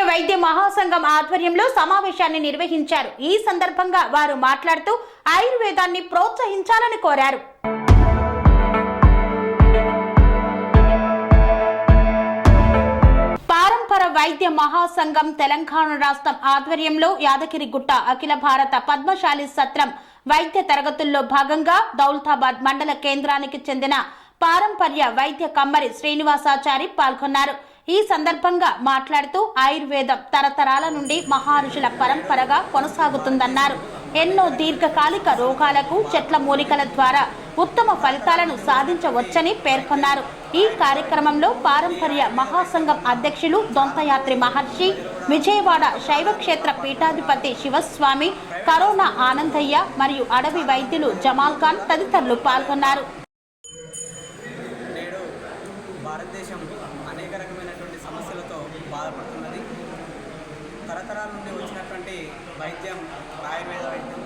వైద్య మహాసంఘం ఆధ్వర్యంలో సమావేశాన్ని నిర్వహించారు. ఈ సందర్భంగా వారు మాట్లాడుతూ ఆయుర్వేదాన్ని ప్రోత్సహించాలని కోరారు. పారంపర వైద్య మహాసంఘం తెలంగాణ రాష్ట్రం ఆధ్వర్యంలో యాదగిరిగుట్ట అఖిల భారత పద్మశాలి సత్రం వైద్య తరగతుల్లో భాగంగా దౌలతాబాద్ మండల కేంద్రానికి చెందిన పారంపర్య వైద్య కమ్మరి శ్రీనివాసాచారి పాల్గొన్నారు. ఈ సందర్భంగా మాట్లాడుతూ ఆయుర్వేదం తరతరాల నుండి మహర్షుల పరంపరగా కొనసాగుతుందన్నారు. ఎన్నో దీర్ఘకాలిక రోగాలకు చెట్ల మూలికల ద్వారా ఉత్తమ ఫలితాలను సాధించవచ్చని పేర్కొన్నారు. ఈ కార్యక్రమంలో పారంపర్య మహాసంఘం అధ్యక్షులు దొంతయాత్రి మహర్షి, విజయవాడ శైవక్షేత్ర పీఠాధిపతి శివస్వామి, కరోనా ఆనందయ్య మరియు అడవి వైద్యులు జమాల్ ఖాన్ తదితరులు పాల్గొన్నారు. భారతదేశం అనేక రకమైనటువంటి సమస్యలతో బాధపడుతున్నది. తరతరాల నుండి వచ్చినటువంటి వైద్యం ఆయుర్వేద వైద్యం.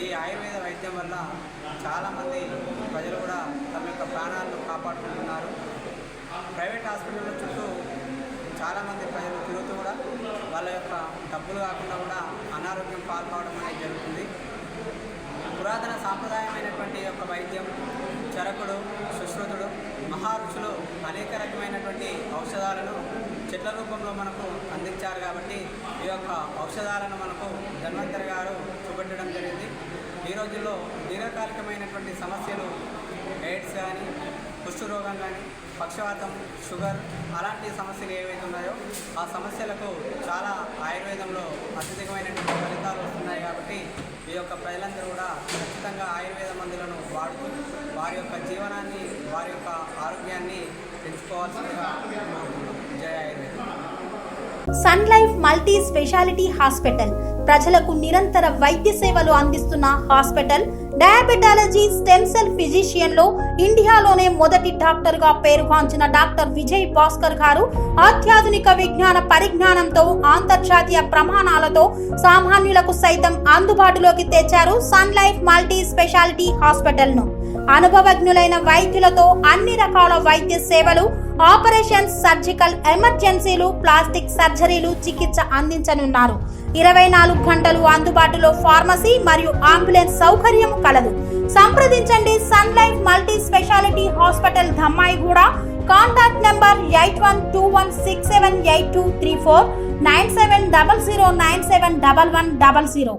ఈ ఆయుర్వేద వైద్యం వల్ల చాలామంది ప్రజలు కూడా తమ యొక్క ప్రాణాలను కాపాడుకుంటున్నారు. ప్రైవేట్ హాస్పిటల్ చుట్టూ చాలామంది ప్రజలు తిరుగుతూ కూడా వాళ్ళ యొక్క డబ్బులు కాకుండా కూడా అనారోగ్యం పాల్పడడం అనేది జరుగుతుంది. పురాతన సాంప్రదాయమైనటువంటి యొక్క వైద్యం చరకుడు, సుశ్రుతుడు, మహర్షులు అనేక రకమైనటువంటి ఔషధాలను చెట్ల రూపంలో మనకు అందించారు. కాబట్టి ఈ యొక్క ఔషధాలను మనకు ధన్వంతరి గారు చూపెట్టడం జరిగింది. ఈ రోజుల్లో దీర్ఘకాలికమైనటువంటి సమస్యలు ఎయిడ్స్ కానీ, కుష్ఠరోగం కానీ, పక్షవాతం, షుగర్ అలాంటి సమస్యలు ఏవైతే ఉన్నాయో ఆ సమస్యలకు చాలా ఆయుర్వేదంలో అత్యధికమైనటువంటి ఫలితాలు వస్తున్నాయి. కాబట్టి ఈ యొక్క ప్రజలందరూ కూడా ఖచ్చితంగా ఆయుర్వేద మందులను వాడుతూ వారి యొక్క జీవనాన్ని, వారి యొక్క ఆరోగ్యాన్ని పెంచుకోవాల్సిందిగా జై ఆయుర్వేదం. Sun Life multi speciality hospital ప్రజలకు నిరంతర వైద్య సేవలు అందిస్తున్న hospital. Diabetology, stem cell physician లో ఇండియాలోనే మొదటి డాక్టర్ గా పేరుగాంచిన డాక్టర్ విజయ్ భాస్కర్ గారు అత్యాధునిక విజ్ఞాన పరిజ్ఞానంతో అంతర్జాతీయ ప్రమాణాలతో సామాన్యులకు సైతం అందుబాటులోకి తెచ్చారు Sun Life multi speciality hospital ను. అనుభవజ్ఞులైన వైద్యులతో అన్ని రకాల వైద్య సేవలు, ఆపరేషన్స్, సర్జికల్ ఎమర్జెన్సీలు, ప్లాస్టిక్ సర్జరీలు, చికిత్స అందించనున్నారు. 24 గంటలు అందుబాటులో ఫార్మసీ మరియు అంబులెన్స్ సౌకర్యం కలదు. సంప్రదించండి Sun Life multi speciality hospital, Dhammaiguda. Contact number 8121678234, 9700971100.